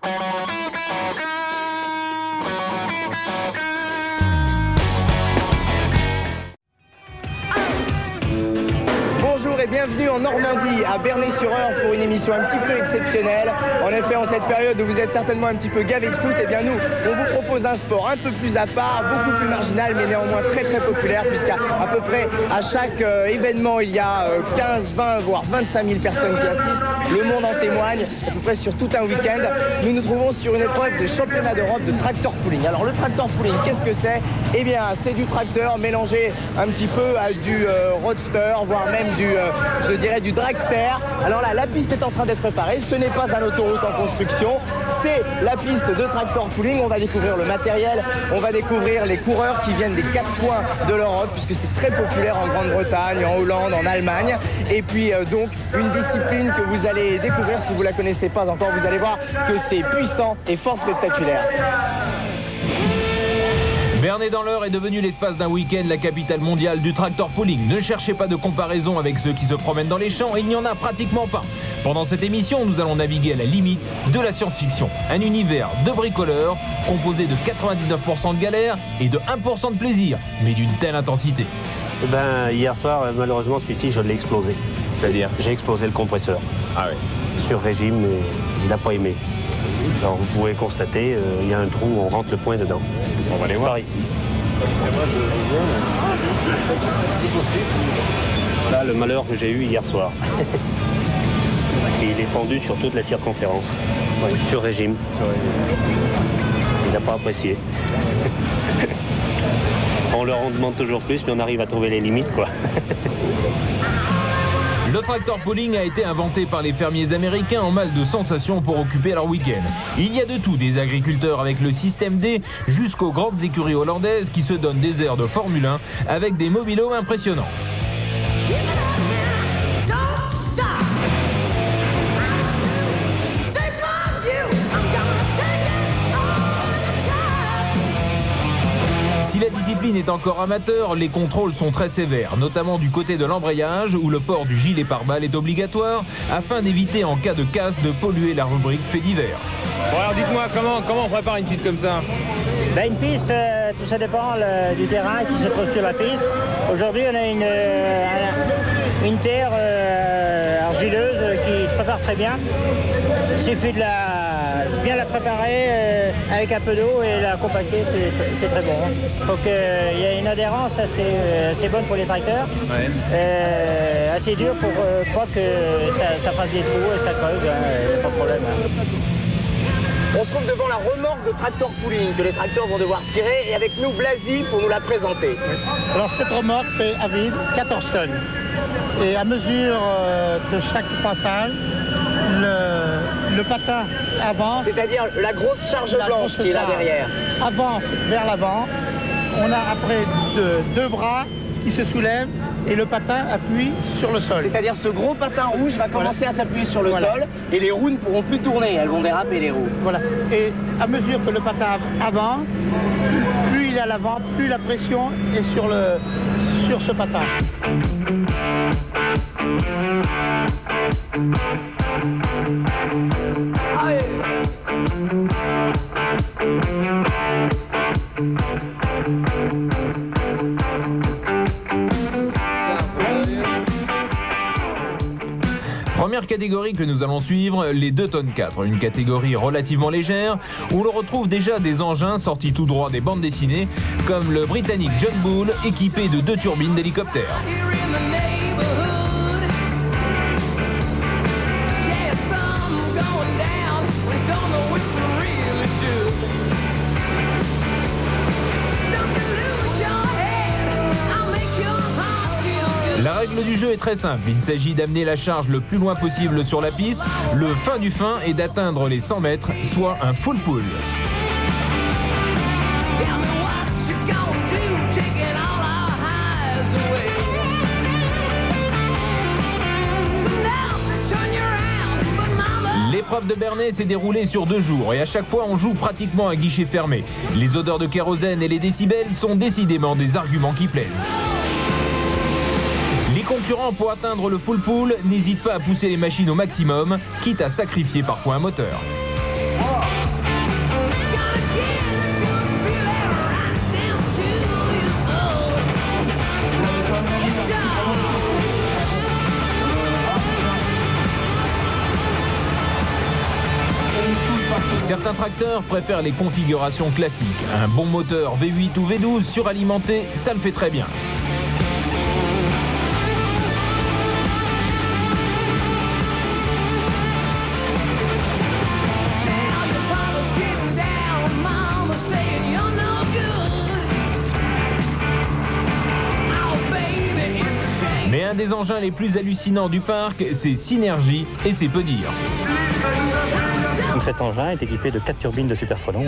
Bonjour et bienvenue en Normandie, à Bernay-sur-Eure pour une émission un petit peu exceptionnelle. En effet, en cette période où vous êtes certainement un petit peu gavé de foot, eh bien nous, on vous propose un sport un peu plus à part, beaucoup plus marginal, mais néanmoins très très populaire, puisqu'à peu près à chaque événement, il y a 15, 20, voire 25 000 personnes qui assistent. Le monde en témoigne, à peu près sur tout un week-end. Nous nous trouvons sur une épreuve des championnats d'Europe de tractor pulling. Alors le tractor pulling, qu'est-ce que c'est? Eh bien, c'est du tracteur mélangé un petit peu à du roadster, voire même je dirais du dragster. Alors là, la piste est en train d'être préparée. Ce n'est pas un autoroute en construction. C'est la piste de tractor pulling. On va découvrir le matériel. On va découvrir les coureurs qui viennent des 4 coins de l'Europe, puisque c'est très populaire en Grande-Bretagne, en Hollande, en Allemagne. Et puis donc une discipline que vous allez découvrir si vous ne la connaissez pas encore. Vous allez voir que c'est puissant et fort spectaculaire. Bernay dans l'Eure est devenu l'espace d'un week-end la capitale mondiale du tractor pulling. Ne cherchez pas de comparaison avec ceux qui se promènent dans les champs, il n'y en a pratiquement pas. Pendant cette émission, nous allons naviguer à la limite de la science-fiction. Un univers de bricoleurs composé de 99% de galère et de 1% de plaisir, mais d'une telle intensité. Hier soir, malheureusement, celui-ci, je l'ai explosé. C'est-à-dire? J'ai explosé le compresseur. Ah ouais. Sur régime, mais il n'a pas aimé. Alors vous pouvez constater, il y a un trou où on rentre le poing dedans. On va aller voir. Par ici. Voilà le malheur que j'ai eu hier soir. Et il est fendu sur toute la circonférence. Ouais, sur régime. Il n'a pas apprécié. On leur en demande toujours plus, mais on arrive à trouver les limites, quoi. Le tractor pulling a été inventé par les fermiers américains en mal de sensations pour occuper leur week-end. Il y a de tout, des agriculteurs avec le système D jusqu'aux grandes écuries hollandaises qui se donnent des airs de Formule 1 avec des mobilos impressionnants. Si la discipline est encore amateur, les contrôles sont très sévères, notamment du côté de l'embrayage où le port du gilet pare-balles est obligatoire afin d'éviter en cas de casse de polluer la rubrique fait divers. Bon alors dites-moi, comment on prépare une piste comme ça? Une piste, tout ça dépend du terrain qui se trouve sur la piste. Aujourd'hui, on a une terre argileuse qui se prépare très bien. Il suffit de bien la préparer avec un peu d'eau et la compacter, c'est très bon. Il faut qu'il y ait une adhérence assez bonne pour les tracteurs, assez dure pour pas que ça fasse des trous et ça creuve, il n'y a pas de problème. On se trouve devant la remorque de tractor pulling que les tracteurs vont devoir tirer et avec nous Blasi pour nous la présenter. Alors cette remorque fait à vide 14 tonnes et à mesure de chaque passage, le patin avance. C'est-à-dire la grosse charge blanche qui est là derrière. Avance vers l'avant. On a après deux bras qui se soulèvent et le patin appuie sur le sol. C'est-à-dire ce gros patin rouge va commencer à s'appuyer sur le sol et les roues ne pourront plus tourner, elles vont déraper les roues. Voilà. Et à mesure que le patin avance, plus il est à l'avant, plus la pression est sur ce patin. Première catégorie que nous allons suivre, les 2 tonnes 4, une catégorie relativement légère où l'on retrouve déjà des engins sortis tout droit des bandes dessinées comme le britannique John Bull équipé de 2 turbines d'hélicoptère. La règle du jeu est très simple, il s'agit d'amener la charge le plus loin possible sur la piste. Le fin du fin est d'atteindre les 100 mètres, soit un full pull. L'épreuve de Bernay s'est déroulée sur 2 jours et à chaque fois on joue pratiquement à guichet fermé. Les odeurs de kérosène et les décibels sont décidément des arguments qui plaisent. Les concurrents pour atteindre le full pull n'hésitent pas à pousser les machines au maximum, quitte à sacrifier parfois un moteur. Certains tracteurs préfèrent les configurations classiques. Un bon moteur V8 ou V12 suralimenté, ça le fait très bien. Mais un des engins les plus hallucinants du parc, c'est Synergy, et c'est peu dire. Donc cet engin est équipé de 4 turbines de Super Frelon,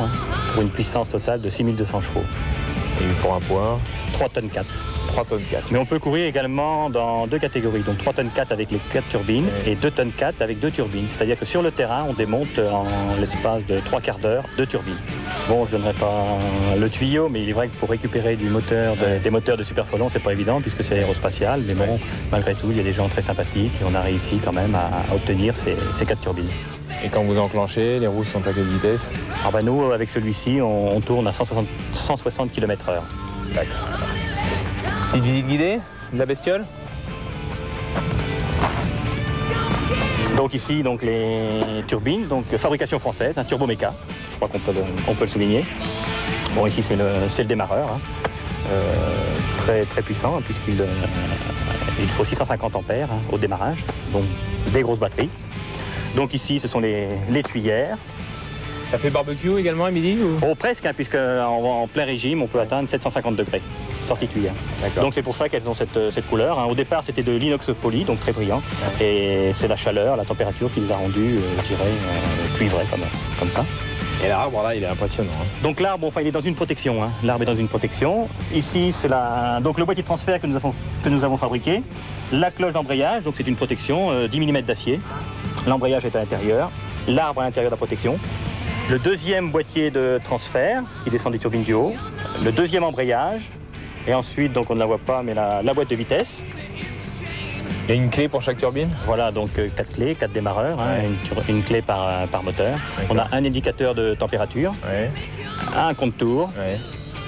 pour une puissance totale de 6200 chevaux. Et pour un poids, 3 tonnes 4. 3 tonnes 4. Mais on peut courir également dans 2 catégories, donc 3 tonnes 4 avec les 4 turbines et 2 tonnes 4 avec 2 turbines. C'est-à-dire que sur le terrain, on démonte en l'espace de 3 quarts d'heure 2 turbines. Bon, je ne donnerai pas le tuyau, mais il est vrai que pour récupérer des moteurs de Super Frelon, c'est pas évident puisque c'est aérospatial. Mais bon, malgré tout, il y a des gens très sympathiques et on a réussi quand même à obtenir ces 4 turbines. Et quand vous enclenchez, les roues sont à quelle vitesse? Ah bah nous, avec celui-ci, on tourne à 160 km/h. D'accord. Petite visite guidée de la bestiole? Donc ici, donc les turbines, donc fabrication française, un turbo méca. Je crois qu'on peut le souligner. Bon, ici c'est le démarreur, très très puissant puisqu'il faut 650 ampères au démarrage, donc des grosses batteries. Donc ici, ce sont les tuyères. Ça fait barbecue également à midi ou... Oh, presque, puisque en plein régime, on peut atteindre 750 degrés, sortie tuyère. Donc c'est pour ça qu'elles ont cette couleur. Au départ, c'était de l'inox poli, donc très brillant. Et c'est la chaleur, la température qui les a rendues, je dirais, cuivrées comme ça. Et l'arbre, là, il est impressionnant. Donc l'arbre, enfin, il est dans une protection. L'arbre est dans une protection. Ici, c'est donc le boîtier de transfert que nous avons fabriqué. La cloche d'embrayage, donc c'est une protection 10 mm d'acier. L'embrayage est à l'intérieur. L'arbre à l'intérieur de la protection. Le deuxième boîtier de transfert qui descend des turbines du haut. Le deuxième embrayage. Et ensuite, donc on ne la voit pas, mais la boîte de vitesse. Il y a une clé pour chaque turbine? Voilà, donc 4 clés, 4 démarreurs, une clé par moteur. On a un indicateur de température, un compte-tours,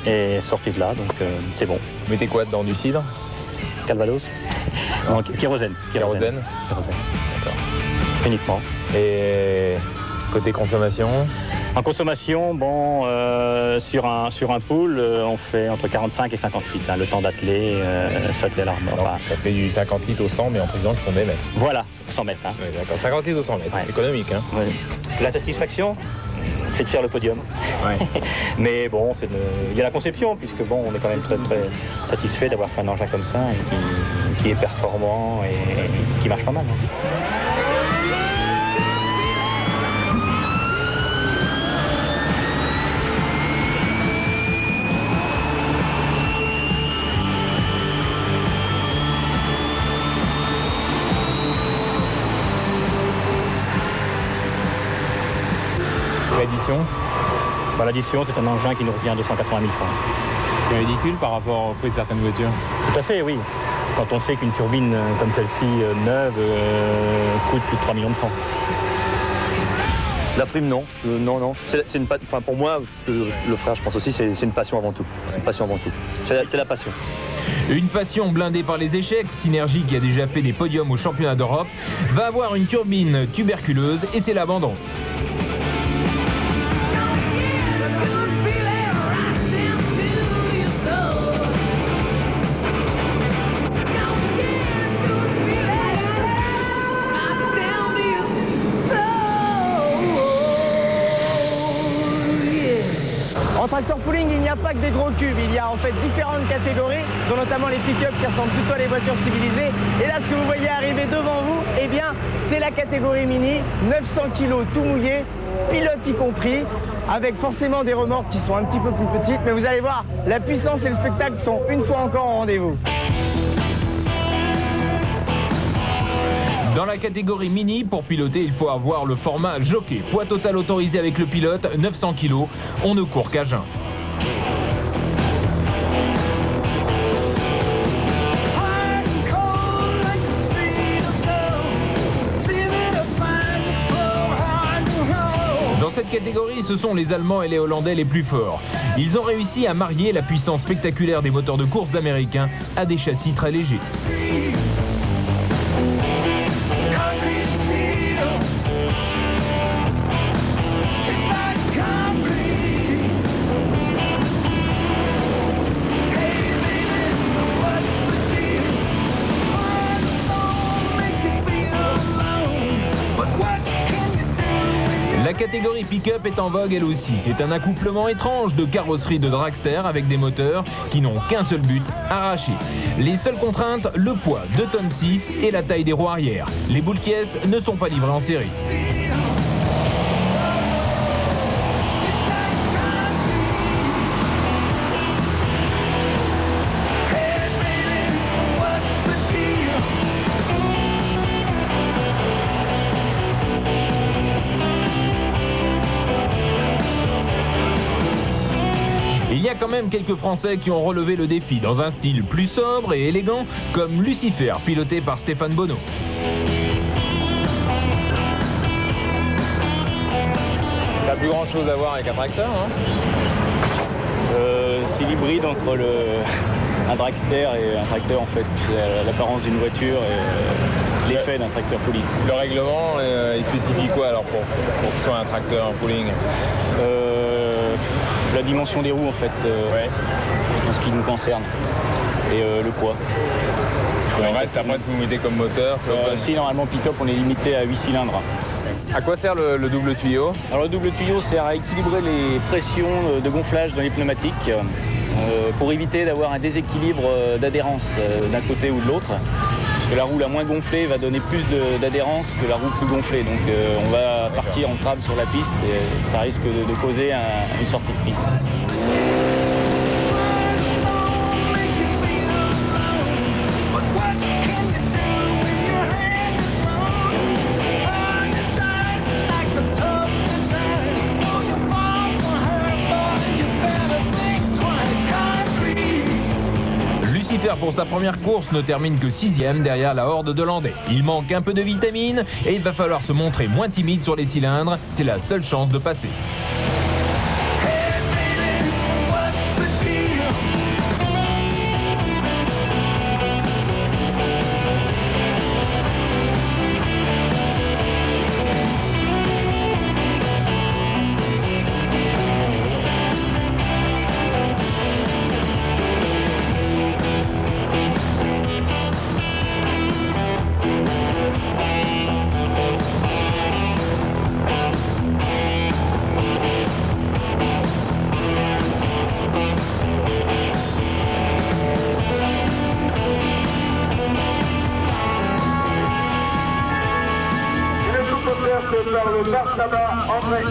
et sorti de là, donc c'est bon. Vous mettez quoi dedans? Du cidre? Calvados? Non, kérosène. Kérosène. D'accord. Uniquement. Et côté consommation? En consommation, bon, sur un pool, on fait entre 45 et 50 litres, le temps d'atteler, s'atteler l'arbre. Ça fait du 50 litres au 100, mais en précisant que ce sont des mètres. Voilà, 100 mètres. D'accord, 50 litres au 100 mètres, économique. Ouais. La satisfaction, c'est de faire le podium. Mais bon, il y a la conception, puisque bon, on est quand même très très satisfait d'avoir fait un engin comme ça, et qui est performant et qui marche pas mal. L'addition? L'addition, c'est un engin qui nous revient à 280 000 francs. C'est ridicule par rapport au prix de certaines voitures? Tout à fait, oui. Quand on sait qu'une turbine comme celle-ci, neuve, coûte plus de 3 millions de francs. La frime, non. Non. C'est une, enfin, pour moi, le frère, je pense aussi, c'est une passion avant tout. Une passion avant tout. C'est la passion. Une passion blindée par les échecs, Synergy, qui a déjà fait des podiums au championnat d'Europe, va avoir une turbine tuberculeuse et c'est l'abandon. En tracteur pooling, il n'y a pas que des gros cubes, il y a en fait différentes catégories, dont notamment les pick-up qui ressemblent plutôt à des voitures civilisées. Et là, ce que vous voyez arriver devant vous, eh bien, c'est la catégorie mini, 900 kg tout mouillé, pilote y compris, avec forcément des remorques qui sont un petit peu plus petites. Mais vous allez voir, la puissance et le spectacle sont une fois encore au rendez-vous. Dans la catégorie mini, pour piloter, il faut avoir le format jockey. Poids total autorisé avec le pilote, 900 kg. On ne court qu'à jeun. Dans cette catégorie, ce sont les Allemands et les Hollandais les plus forts. Ils ont réussi à marier la puissance spectaculaire des moteurs de course américains à des châssis très légers. catégorie pick-up est en vogue elle aussi. C'est un accouplement étrange de carrosserie de dragster avec des moteurs qui n'ont qu'un seul but, arracher. Les seules contraintes, le poids, 2,6 tonnes et la taille des roues arrière. Les boules caisses ne sont pas livrées en série. Il y a quand même quelques Français qui ont relevé le défi dans un style plus sobre et élégant, comme Lucifer, piloté par Stéphane Bonneau. Ça n'a plus grand chose à voir avec un tracteur, hein. C'est l'hybride entre un dragster et un tracteur en fait. C'est l'apparence d'une voiture et l'effet d'un tracteur pooling. Le règlement, il spécifie quoi alors pour que ce soit un tracteur, un pooling? La dimension des roues en fait, en ce qui nous concerne, et le poids. Le reste, après, ce que vous mettez comme moteur, c'est pas Si normalement pick-up on est limité à 8 cylindres. À quoi sert le double tuyau? Alors le double tuyau sert à équilibrer les pressions de gonflage dans les pneumatiques pour éviter d'avoir un déséquilibre d'adhérence d'un côté ou de l'autre. Parce que la roue la moins gonflée va donner plus d'adhérence que la roue plus gonflée. Donc on va partir en crabe sur la piste et ça risque de causer une sortie de piste. Pour sa première course ne termine que 6e derrière la horde de Landais. Il manque un peu de vitamine et il va falloir se montrer moins timide sur les cylindres. C'est la seule chance de passer.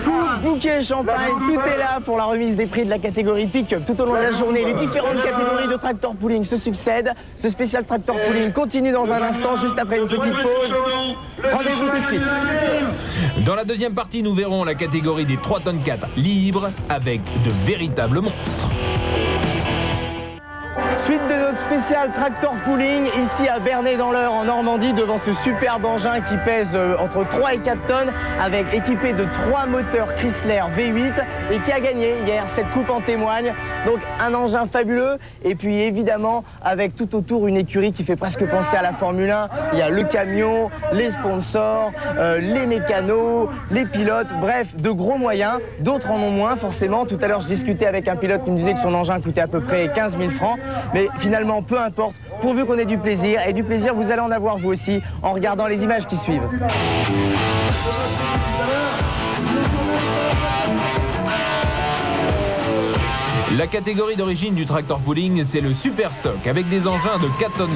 Tout bouquet champagne, tout est là pour la remise des prix de la catégorie pick-up. Tout au long de la journée, les différentes catégories de tracteur pooling se succèdent. Ce spécial tracteur pooling continue dans un instant, juste après une petite pause. Rendez-vous tout de suite. Dans la deuxième partie, nous verrons la catégorie des 3,4 tonnes libres avec de véritables monstres. Suite de notre spécial tractor pooling ici à Bernay dans l'Eure en Normandie devant ce superbe engin qui pèse entre 3 et 4 tonnes avec équipé de 3 moteurs Chrysler V8 et qui a gagné hier, cette coupe en témoigne. Donc un engin fabuleux et puis évidemment avec tout autour une écurie qui fait presque penser à la Formule 1. Il y a le camion, les sponsors, les mécanos, les pilotes, bref de gros moyens. D'autres en ont moins forcément. Tout à l'heure je discutais avec un pilote qui me disait que son engin coûtait à peu près 15 000 francs. Mais finalement, peu importe, pourvu qu'on ait du plaisir. Et du plaisir, vous allez en avoir vous aussi, en regardant les images qui suivent. La catégorie d'origine du tractor pooling, c'est le super stock, avec des engins de 4,4 tonnes.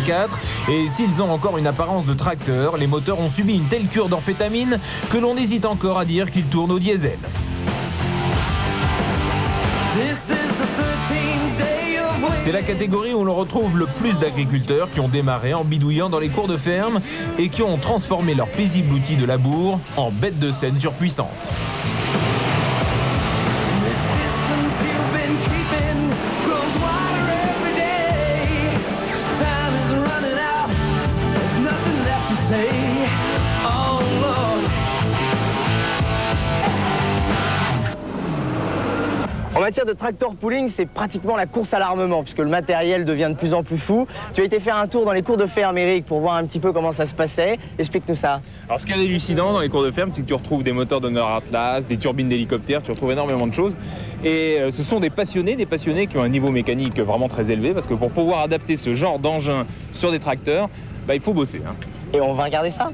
Et s'ils ont encore une apparence de tracteur, les moteurs ont subi une telle cure d'amphétamine que l'on hésite encore à dire qu'ils tournent au diesel. C'est la catégorie où l'on retrouve le plus d'agriculteurs qui ont démarré en bidouillant dans les cours de ferme et qui ont transformé leur paisible outil de labour en bête de scène surpuissante. En matière de tractor pooling, c'est pratiquement la course à l'armement puisque le matériel devient de plus en plus fou. Tu as été faire un tour dans les cours de ferme, Eric, pour voir un petit peu comment ça se passait. Explique-nous ça. Alors ce qui est hallucinant dans les cours de ferme, c'est que tu retrouves des moteurs de Nord Atlas, des turbines d'hélicoptères, tu retrouves énormément de choses. Et ce sont des passionnés qui ont un niveau mécanique vraiment très élevé parce que pour pouvoir adapter ce genre d'engin sur des tracteurs, il faut bosser. Et on va regarder ça.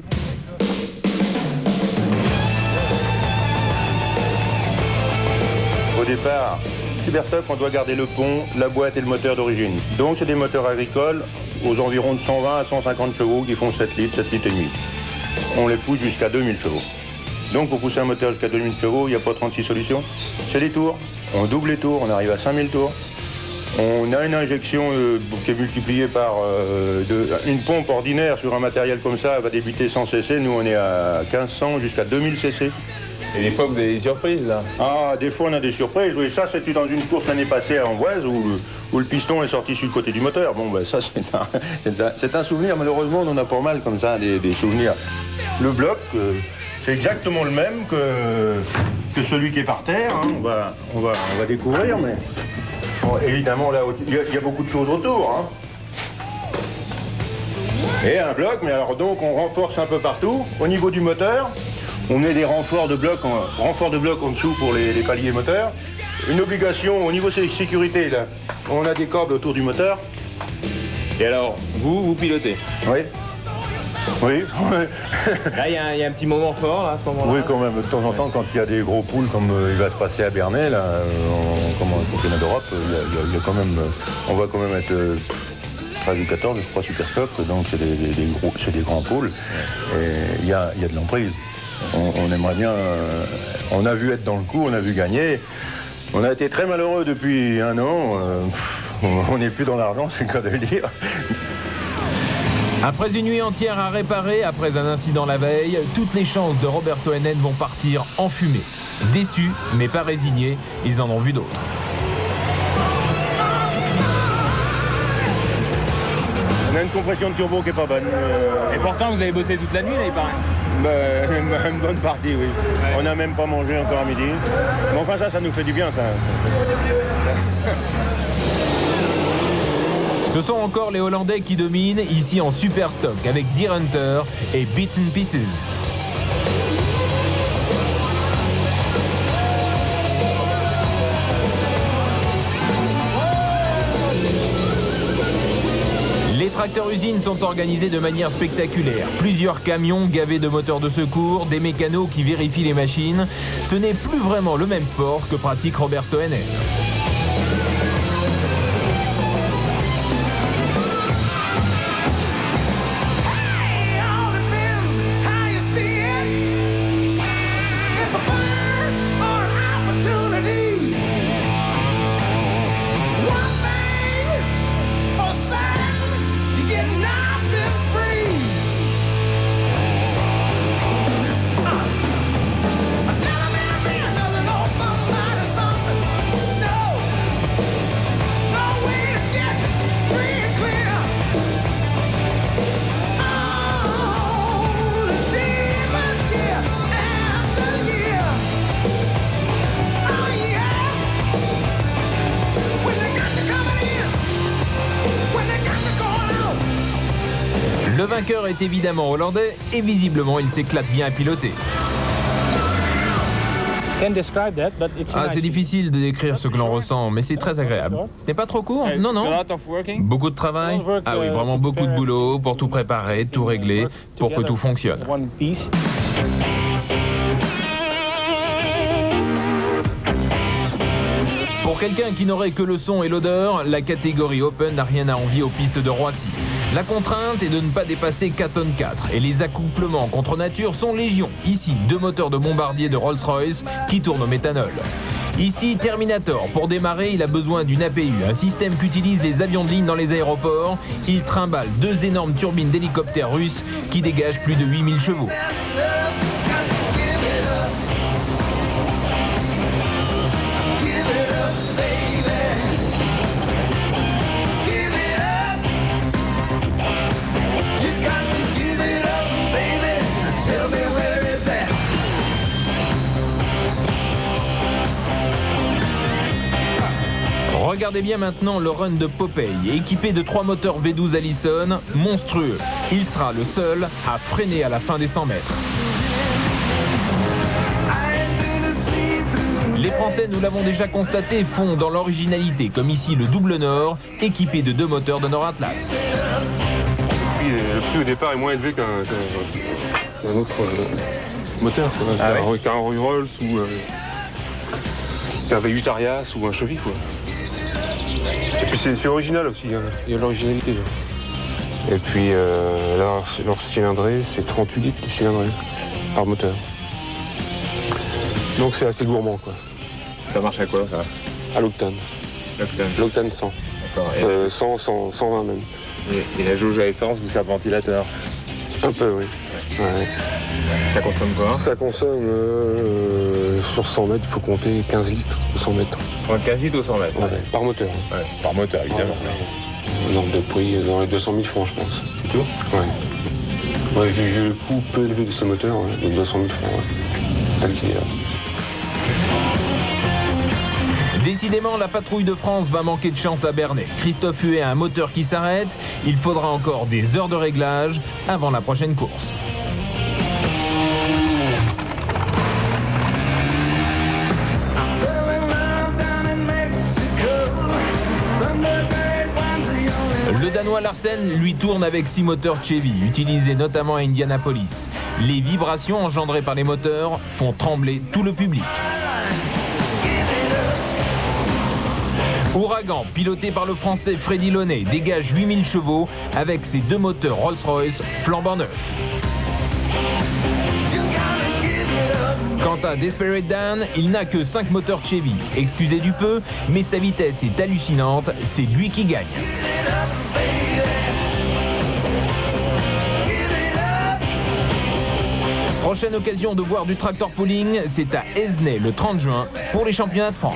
Au départ, Superstock, on doit garder le pont, la boîte et le moteur d'origine. Donc c'est des moteurs agricoles aux environs de 120 à 150 chevaux qui font 7 litres et demi. On les pousse jusqu'à 2000 chevaux. Donc pour pousser un moteur jusqu'à 2000 chevaux, il n'y a pas 36 solutions. C'est les tours. On double les tours, on arrive à 5000 tours. On a une injection qui est multipliée par une pompe ordinaire sur un matériel comme ça va débuter 100 cc. Nous, on est à 1500 jusqu'à 2000 cc. Et des fois, vous avez des surprises, là. Ah, des fois, on a des surprises. Oui, ça, c'était dans une course l'année passée à Amboise où le piston est sorti sur le côté du moteur. Bon, ben ça, c'est un souvenir. Malheureusement, on en a pas mal comme ça, des souvenirs. Le bloc, c'est exactement le même que celui qui est par terre. Hein. On va découvrir, mais... Bon, évidemment, là, il y a beaucoup de choses autour. Hein. Et un bloc, mais alors donc, on renforce un peu partout. Au niveau du moteur, on met des renforts de bloc en dessous pour les paliers moteurs. Une obligation au niveau de sécurité, là, on a des cordes autour du moteur. Et alors, vous pilotez? Oui. Oui. Là, il y a un petit moment fort, là, à ce moment-là. Oui, quand même. De temps en temps, quand il y a des gros poules, comme il va se passer à Bernay, là, comme en championnat d'Europe, il y a quand même... On va quand même être 13 ou 14, je crois, Superstock. Donc, c'est des grands poules. Et il y a de l'emprise. On aimerait bien... on a vu être dans le coup, on a vu gagner. On a été très malheureux depuis un an. On n'est plus dans l'argent, c'est le cas de le dire. Après une nuit entière à réparer, après un incident la veille, toutes les chances de Robert Soenen vont partir en fumée. Déçus, mais pas résignés, ils en ont vu d'autres. On a une compression de turbo qui est pas bonne. Et pourtant, vous avez bossé toute la nuit, là, il paraît. Une bonne partie, oui. Ouais. On n'a même pas mangé encore à midi. Mais enfin, ça nous fait du bien, ça. Ce sont encore les Hollandais qui dominent, ici en Superstock, avec Deer Hunter et Bits and Pieces. Les tracteurs-usines sont organisés de manière spectaculaire. Plusieurs camions gavés de moteurs de secours, des mécanos qui vérifient les machines. Ce n'est plus vraiment le même sport que pratique Robert Soenen. Le vainqueur est évidemment hollandais et visiblement il s'éclate bien à piloter. Ah, c'est difficile de décrire ce que l'on ressent, mais c'est très agréable. Ce n'est pas trop court? Non, non. Beaucoup de travail? Ah oui, vraiment beaucoup de boulot pour tout préparer, tout régler, pour que tout fonctionne. Pour quelqu'un qui n'aurait que le son et l'odeur, la catégorie Open n'a rien à envier aux pistes de Roissy. La contrainte est de ne pas dépasser 4 tonnes 4 et les accouplements contre nature sont légion. Ici, 2 moteurs de bombardier de Rolls-Royce qui tournent au méthanol. Ici, Terminator. Pour démarrer, il a besoin d'une APU, un système qu'utilisent les avions de ligne dans les aéroports. Il trimballe 2 énormes turbines d'hélicoptères russes qui dégagent plus de 8000 chevaux. Regardez bien maintenant le run de Popeye, équipé de 3 moteurs V12 Allison, monstrueux. Il sera le seul à freiner à la fin des 100 mètres. Les Français, nous l'avons déjà constaté, font dans l'originalité, comme ici le double Nord, équipé de 2 moteurs de Nord Atlas. Le prix au départ est moins élevé qu'un autre moteur, qu'un Rolls ou un V8 Arias ou un Chevy, quoi. Et puis c'est original aussi, hein. Il y a de l'originalité. Hein. Et puis leur cylindrée, c'est 38 litres de cylindrée par moteur. Donc c'est assez gourmand, quoi. Ça marche à quoi, ça? À l'octane. L'octane 100. D'accord. 120 même. Et la jauge à essence, vous, c'est un ventilateur? Un peu, oui. Ouais. Ça consomme quoi? Ça consomme, sur 100 mètres, il faut compter 15 litres au 100 mètres. 15 litres au 100 mètres? Ouais, par moteur. Ouais, par moteur, évidemment. Nombre de prix dans les 200 000 francs, je pense. C'est tout? Ouais. Ouais, vu le coût peu élevé de ce moteur, ouais, donc 200 000 francs, ouais. Tel qu'il est là. Décidément, la patrouille de France va manquer de chance à Bernay. Christophe Huet a un moteur qui s'arrête. Il faudra encore des heures de réglage avant la prochaine course. Le Danois Larsen, lui, tourne avec 6 moteurs Chevy, utilisés notamment à Indianapolis. Les vibrations engendrées par les moteurs font trembler tout le public. Ouragan, piloté par le Français Freddy Launay, dégage 8000 chevaux avec ses 2 moteurs Rolls-Royce flambant neufs. Quant à Desperate Dan, il n'a que 5 moteurs Chevy. Excusez du peu, mais sa vitesse est hallucinante, c'est lui qui gagne. Prochaine occasion de voir du tractor pulling, c'est à Esnay le 30 juin pour les championnats de France.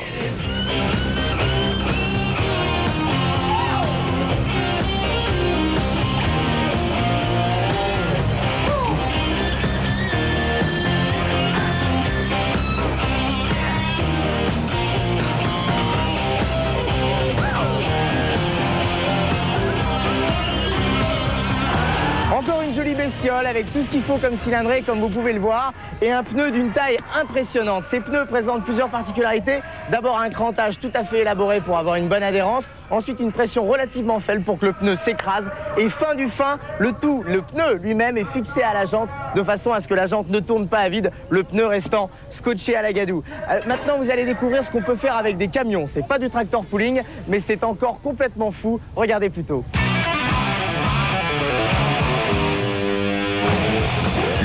Encore une jolie bestiole avec tout ce qu'il faut comme cylindrée, comme vous pouvez le voir, et un pneu d'une taille impressionnante. Ces pneus présentent plusieurs particularités. D'abord un crantage tout à fait élaboré pour avoir une bonne adhérence. Ensuite une pression relativement faible pour que le pneu s'écrase. Et fin du fin, le pneu lui-même est fixé à la jante de façon à ce que la jante ne tourne pas à vide, le pneu restant scotché à la gadoue. Maintenant vous allez découvrir ce qu'on peut faire avec des camions. C'est pas du tractor pulling, mais c'est encore complètement fou. Regardez plutôt.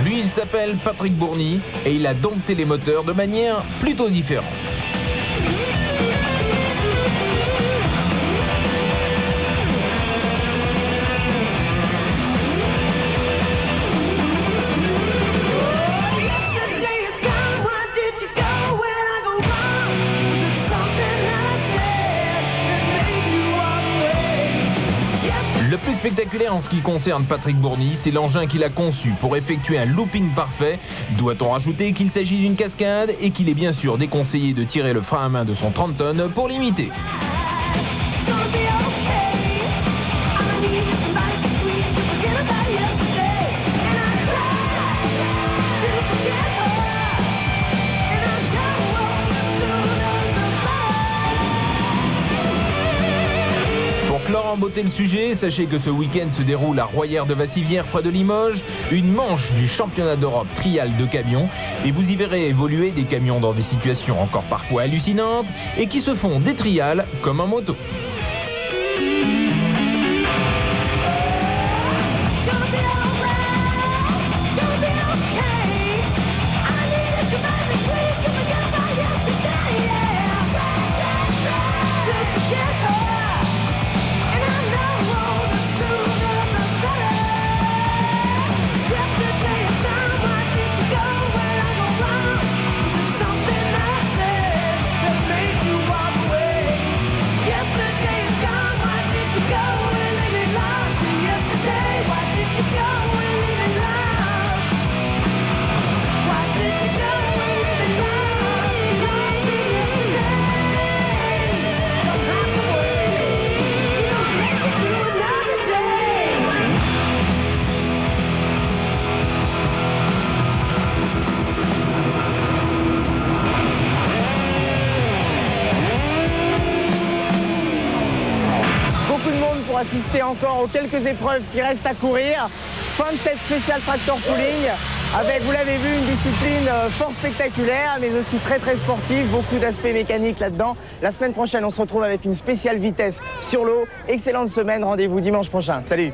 Lui, il s'appelle Patrick Bourny et il a dompté les moteurs de manière plutôt différente. Le plus spectaculaire en ce qui concerne Patrick Bourny, c'est l'engin qu'il a conçu pour effectuer un looping parfait. Doit-on rajouter qu'il s'agit d'une cascade et qu'il est bien sûr déconseillé de tirer le frein à main de son 30 tonnes pour l'imiter. Clore en beauté le sujet, sachez que ce week-end se déroule à Royères de Vassivière près de Limoges, une manche du championnat d'Europe trial de camions, et vous y verrez évoluer des camions dans des situations encore parfois hallucinantes et qui se font des trials comme en moto. Assister encore aux quelques épreuves qui restent à courir. Fin de cette spéciale tractor pulling. Avec, vous l'avez vu, une discipline fort spectaculaire, mais aussi très très sportive, beaucoup d'aspects mécaniques là-dedans. La semaine prochaine, on se retrouve avec une spéciale vitesse sur l'eau. Excellente semaine, rendez-vous dimanche prochain. Salut!